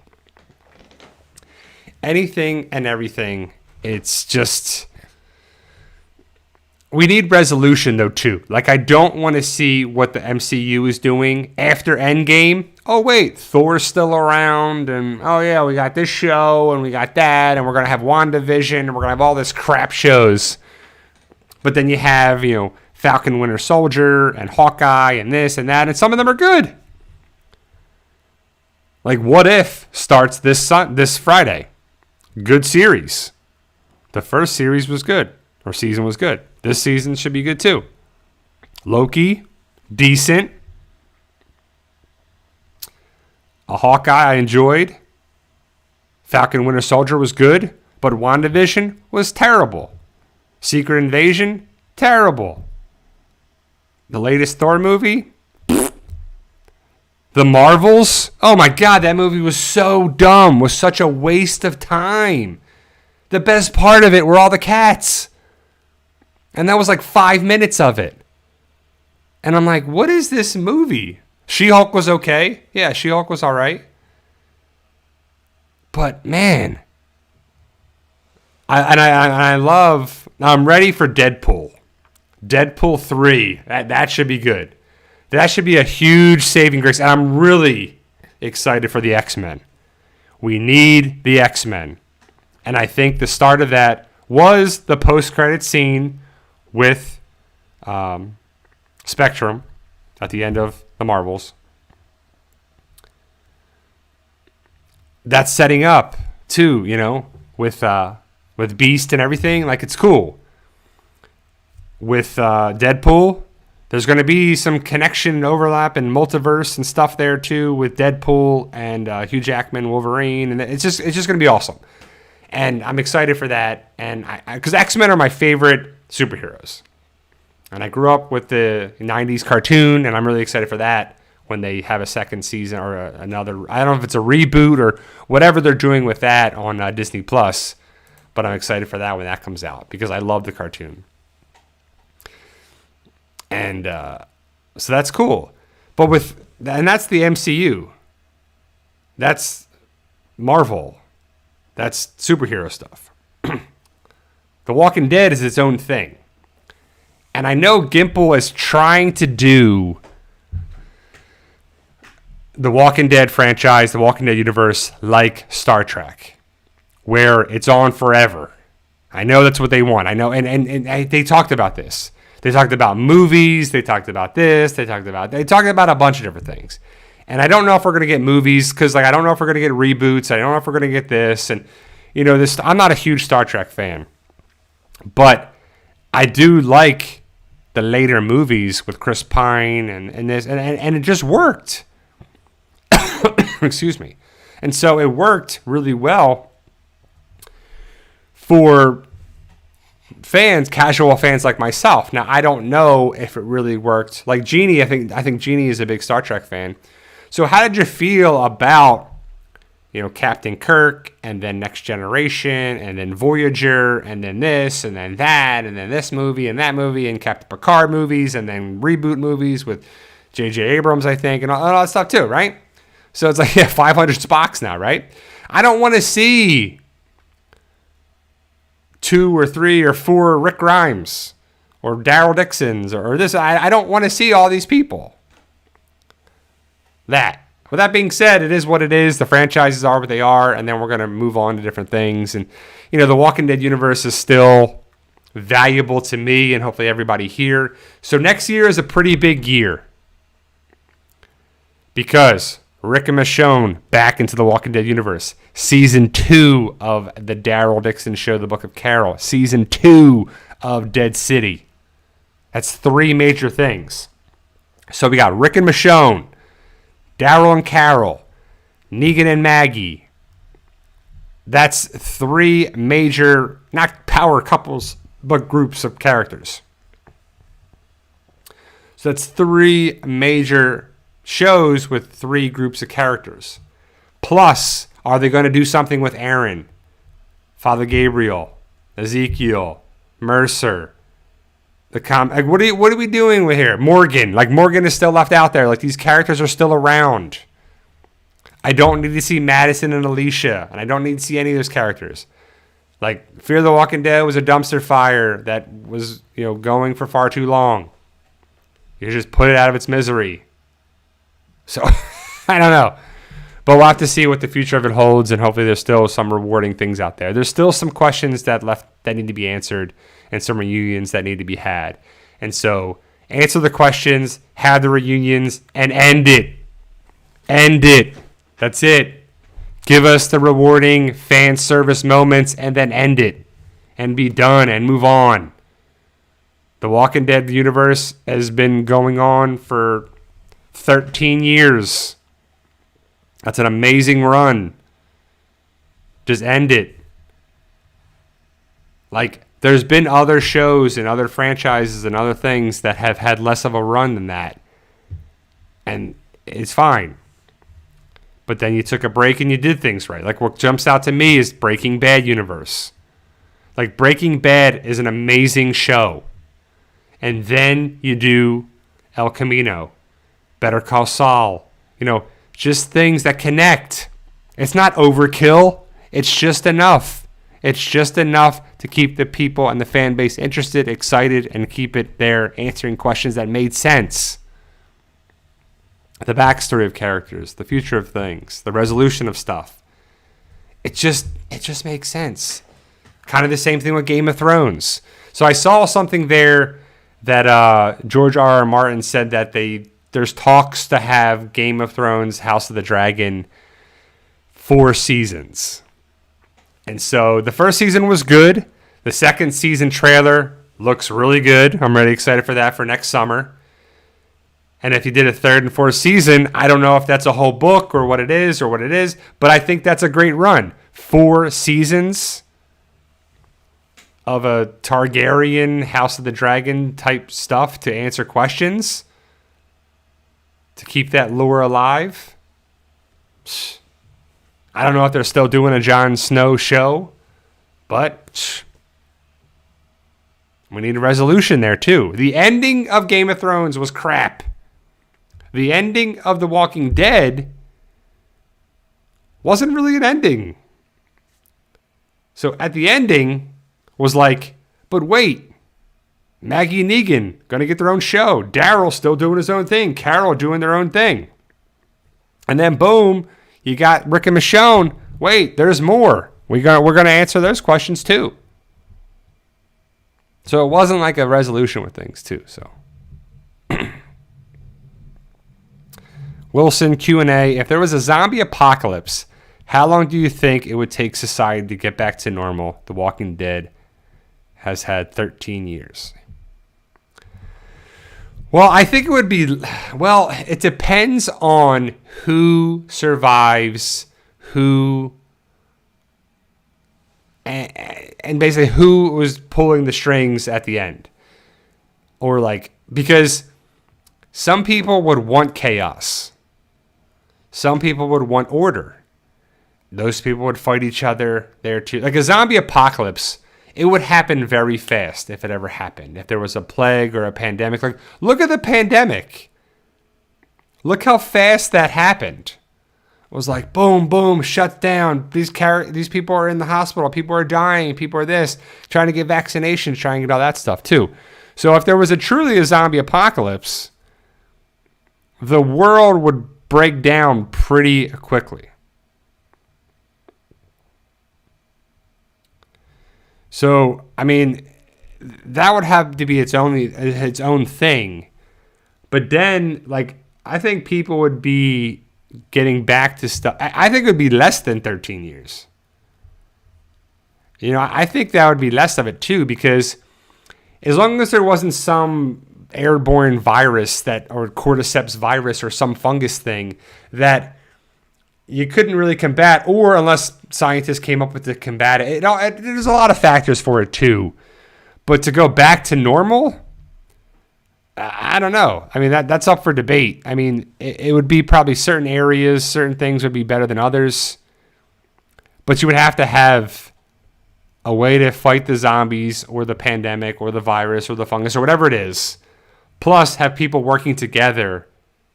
Anything and everything. It's just... We need resolution, though, too. Like, I don't want to see what the MCU is doing after Endgame. Oh, wait, Thor's still around, and, oh, yeah, we got this show, and we got that, and we're going to have WandaVision, and we're going to have all this crap shows. But then you have, you know, Falcon Winter Soldier, and Hawkeye, and this and that, and some of them are good. Like, What If starts this Friday. Good series. The first series was good, or season was good. This season should be good too. Loki, decent. A Hawkeye I enjoyed. Falcon Winter Soldier was good, but WandaVision was terrible. Secret Invasion, terrible. The latest Thor movie, The Marvels, oh my God, that movie was so dumb, was such a waste of time. The best part of it were all the cats. And that was like 5 minutes of it. And I'm like, what is this movie? She-Hulk was okay. Yeah, She-Hulk was all right. But man, I'm ready for Deadpool. Deadpool 3, that should be good. That should be a huge saving grace. And I'm really excited for the X-Men. We need the X-Men. And I think the start of that was the post-credit scene with Spectrum at the end of the Marvels. That's setting up, too, you know, with Beast and everything. Like, it's cool. With Deadpool, there's going to be some connection and overlap and multiverse and stuff there too with Deadpool and Hugh Jackman, Wolverine, and it's just going to be awesome. And I'm excited for that. And because X-Men are my favorite superheroes, and I grew up with the '90s cartoon, and I'm really excited for that when they have a second season or another. I don't know if it's a reboot or whatever they're doing with that on Disney Plus, but I'm excited for that when that comes out because I love the cartoon. And so that's cool. But and that's the MCU. That's Marvel. That's superhero stuff. The Walking Dead is its own thing. And I know Gimple is trying to do the Walking Dead franchise, the Walking Dead universe, like Star Trek, where it's on forever. I know that's what they want. I know, and they talked about this. They talked about movies. They talked about this. They talked about a bunch of different things. And I don't know if we're going to get movies because, like, I don't know if we're going to get reboots. I don't know if we're going to get this. And, you know, this. I'm not a huge Star Trek fan. But I do like the later movies with Chris Pine and this. And it just worked. Excuse me. And so it worked really well for fans, casual fans like myself. Now, I don't know if it really worked. Like Jeannie, I think Jeannie is a big Star Trek fan. So how did you feel about, you know, Captain Kirk and then Next Generation and then Voyager and then this and then that and then this movie and that movie and Captain Picard movies and then reboot movies with J.J. Abrams, I think, and all that stuff too, right? So it's like, yeah, 500 Spocks now, right? I don't want to see 2 or 3 or 4 Rick Grimes or Daryl Dixons or this. I don't want to see all these people. With that being said, it is what it is. The franchises are what they are, and then we're going to move on to different things. And, the Walking Dead universe is still valuable to me and hopefully everybody here. So next year is a pretty big year because Rick and Michonne back into the Walking Dead universe. Season 2 of the Daryl Dixon Show, The Book of Carol. Season 2 of Dead City. That's 3 major things. So we got Rick and Michonne, Daryl and Carol, Negan and Maggie. That's 3 major, not power couples, but groups of characters. So that's 3 major shows with 3 groups of characters. Plus, are they going to do something with Aaron, Father Gabriel, Ezekiel, Mercer? What are we doing with here? Morgan. Like, Morgan is still left out there. Like, these characters are still around. I don't need to see Madison and Alicia, and I don't need to see any of those characters. Like, Fear the Walking Dead was a dumpster fire that was, going for far too long. You just put it out of its misery. So, I don't know. But we'll have to see what the future of it holds, and hopefully there's still some rewarding things out there. There's still some questions that need to be answered, and some reunions that need to be had. And so, answer the questions, have the reunions, and end it. End it. That's it. Give us the rewarding fan service moments, and then end it. And be done, and move on. The Walking Dead universe has been going on for 13 years. That's an amazing run. Just end it. Like, there's been other shows and other franchises and other things that have had less of a run than that. And it's fine. But then you took a break and you did things right. Like, what jumps out to me is Breaking Bad universe. Like, Breaking Bad is an amazing show. And then you do El Camino, Better Call Saul. Just things that connect. It's not overkill. It's just enough. It's just enough to keep the people and the fan base interested, excited, and keep it there answering questions that made sense. The backstory of characters, the future of things, the resolution of stuff. It just makes sense. Kind of the same thing with Game of Thrones. So I saw something there that George R.R. Martin said that there's talks to have Game of Thrones, House of the Dragon 4 seasons. And so the first season was good. The second season trailer looks really good. I'm really excited for that for next summer. And if you did a 3rd and 4th season, I don't know if that's a whole book or what it is, but I think that's a great run. 4 seasons of a Targaryen, House of the Dragon type stuff to answer questions, to keep that lore alive. I don't know if they're still doing a Jon Snow show, but we need a resolution there too. The ending of Game of Thrones was crap. The ending of The Walking Dead wasn't really an ending. So at the ending was like, but wait, Maggie and Negan going to get their own show. Daryl still doing his own thing. Carol doing their own thing. And then boom, you got Rick and Michonne. Wait, there's more. We're going to answer those questions too. So it wasn't like a resolution with things too. So Wilson Q&A, if there was a zombie apocalypse, how long do you think it would take society to get back to normal? The Walking Dead has had 13 years. Well, I think it would be, it depends on who survives, and basically who was pulling the strings at the end. Or because some people would want chaos. Some people would want order. Those people would fight each other there too. Like a zombie apocalypse, it would happen very fast if it ever happened. If there was a plague or a pandemic. Like, look at the pandemic. Look how fast that happened. was like, boom, boom, shut down. These people are in the hospital. People are dying. People are this, trying to get vaccinations, trying to get all that stuff too. So if there was truly a zombie apocalypse, the world would break down pretty quickly. So, I mean, that would have to be its own thing. But then, like, I think people would be getting back to stuff. I think it would be less than 13 years. You know, I think that would be less of it too, because as long as there wasn't some airborne virus or cordyceps virus or some fungus thing that you couldn't really combat, or unless scientists came up with to combat it. There's a lot of factors for it too. But to go back to normal, I don't know. I mean, that's up for debate. I mean, it would be probably certain areas, certain things would be better than others. But you would have to have a way to fight the zombies or the pandemic or the virus or the fungus or whatever it is. Plus, have people working together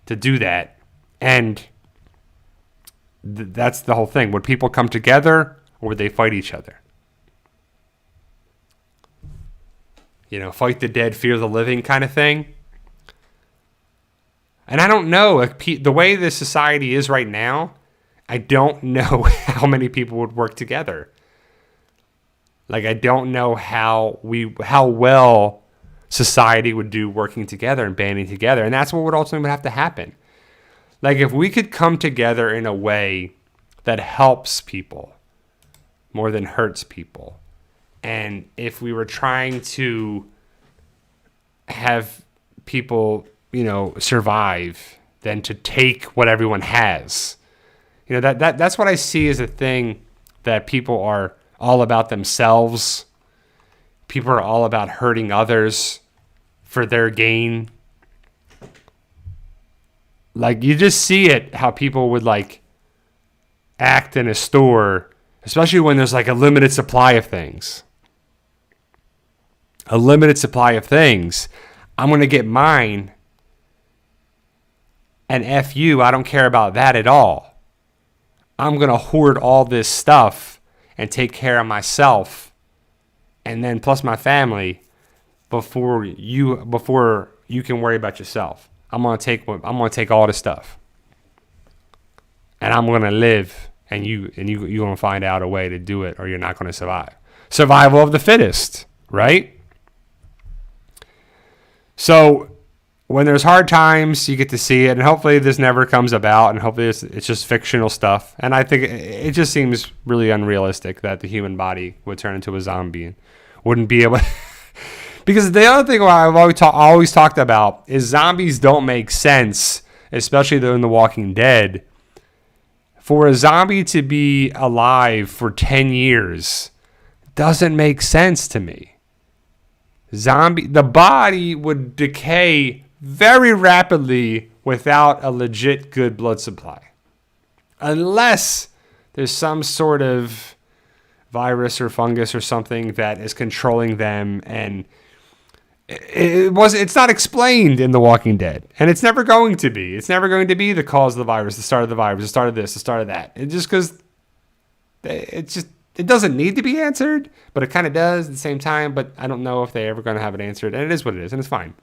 to do that. And that's the whole thing. Would people come together or would they fight each other? You know, fight the dead, fear the living kind of thing. And I don't know. The way the society is right now, I don't know how many people would work together. Like, I don't know how well society would do working together and banding together. And that's what would ultimately have to happen. Like, if we could come together in a way that helps people more than hurts people, and if we were trying to have people, you know, survive than to take what everyone has, you know, that's what I see as a thing, that people are all about themselves. People are all about hurting others for their gain. Like, you just see it, how people would, like, act in a store, especially when there's, like, a limited supply of things. A limited supply of things. I'm going to get mine, and F you, I don't care about that at all. I'm going to hoard all this stuff and take care of myself, and then plus my family, before you can worry about yourself. I'm gonna take all this stuff, and I'm gonna live, and you gonna find out a way to do it, or you're not gonna survive. Survival of the fittest, right? So when there's hard times, you get to see it, and hopefully this never comes about, and hopefully it's just fictional stuff. And I think it just seems really unrealistic that the human body would turn into a zombie and wouldn't be able. Because the other thing I've always talked about is zombies don't make sense, especially though in The Walking Dead. For a zombie to be alive for 10 years doesn't make sense to me. The body would decay very rapidly without a legit good blood supply. Unless there's some sort of virus or fungus or something that is controlling them, and it's not explained in The Walking Dead, and it's never going to be. It's never going to be the cause of the virus, the start of the virus, the start of this, the start of that. It just because it doesn't need to be answered, but it kind of does at the same time. But I don't know if they're ever going to have it answered, and it is what it is, and it's fine.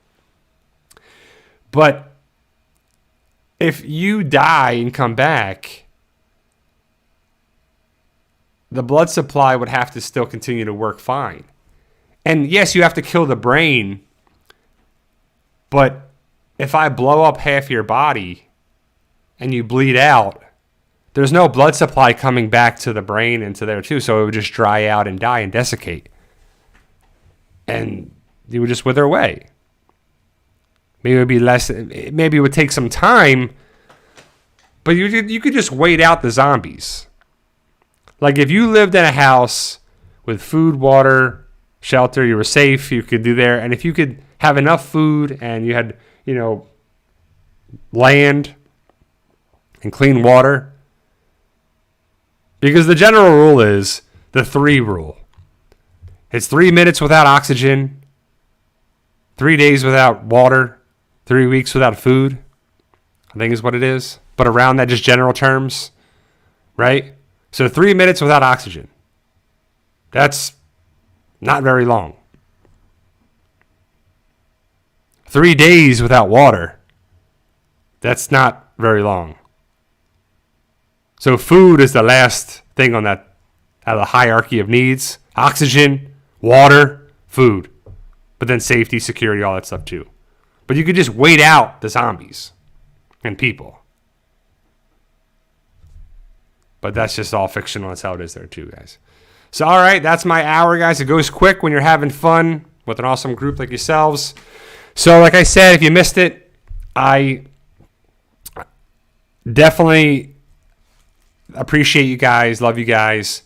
But if you die and come back, the blood supply would have to still continue to work fine. And yes, you have to kill the brain, but if I blow up half your body and you bleed out, there's no blood supply coming back to the brain and to there too, so it would just dry out and die and desiccate. And you would just wither away. Maybe it would be less, maybe it would take some time, but you could just wait out the zombies. Like, if you lived in a house with food, water, shelter, you were safe, you could do there. And if you could have enough food and you had, you know, land and clean water. Because the general rule is the 3 rule. It's 3 minutes without oxygen, 3 days without water, 3 weeks without food, I think is what it is. But around that, just general terms. right? So 3 minutes without oxygen. That's not very long. 3 days without water. That's not very long. So food is the last thing on that out of the hierarchy of needs. Oxygen, water, food. But then safety, security, all that stuff too. But you could just wait out the zombies and people. But that's just all fictional. That's how it is there too, guys. So, all right, that's my hour, guys. It goes quick when you're having fun with an awesome group like yourselves. So, like I said, if you missed it, I definitely appreciate you guys. Love you guys.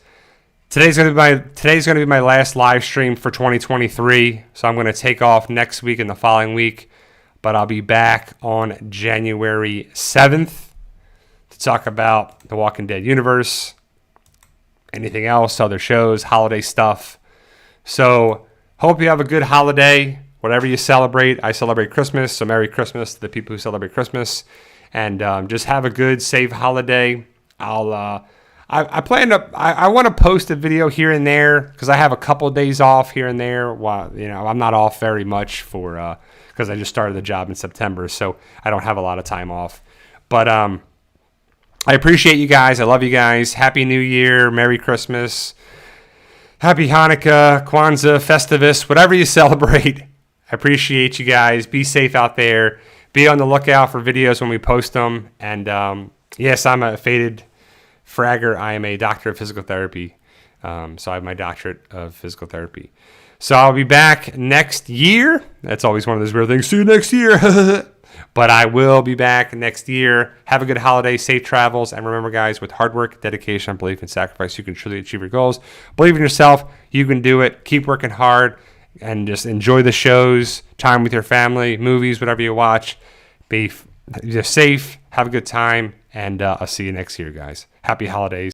Today's gonna be my last live stream for 2023. So I'm gonna take off next week and the following week, but I'll be back on January 7th to talk about the Walking Dead universe, anything else, other shows, holiday stuff. So hope you have a good holiday. Whatever you celebrate, I celebrate Christmas, so Merry Christmas to the people who celebrate Christmas, and just have a good, safe holiday. I plan to. I want to post a video here and there because I have a couple of days off here and there. While I'm not off very much for because I just started the job in September, so I don't have a lot of time off. But I appreciate you guys. I love you guys. Happy New Year, Merry Christmas, Happy Hanukkah, Kwanzaa, Festivus, whatever you celebrate. I appreciate you guys. Be safe out there. Be on the lookout for videos when we post them. And yes, I'm a faded fragger. I am a doctor of physical therapy. So I have my doctorate of physical therapy. So I'll be back next year. That's always one of those weird things. See you next year. But I will be back next year. Have a good holiday, safe travels. And remember, guys, with hard work, dedication, belief, and sacrifice, you can truly achieve your goals. Believe in yourself. You can do it. Keep working hard. And just enjoy the shows, time with your family, movies, whatever you watch. Be just safe, have a good time, and I'll see you next year, guys. Happy holidays.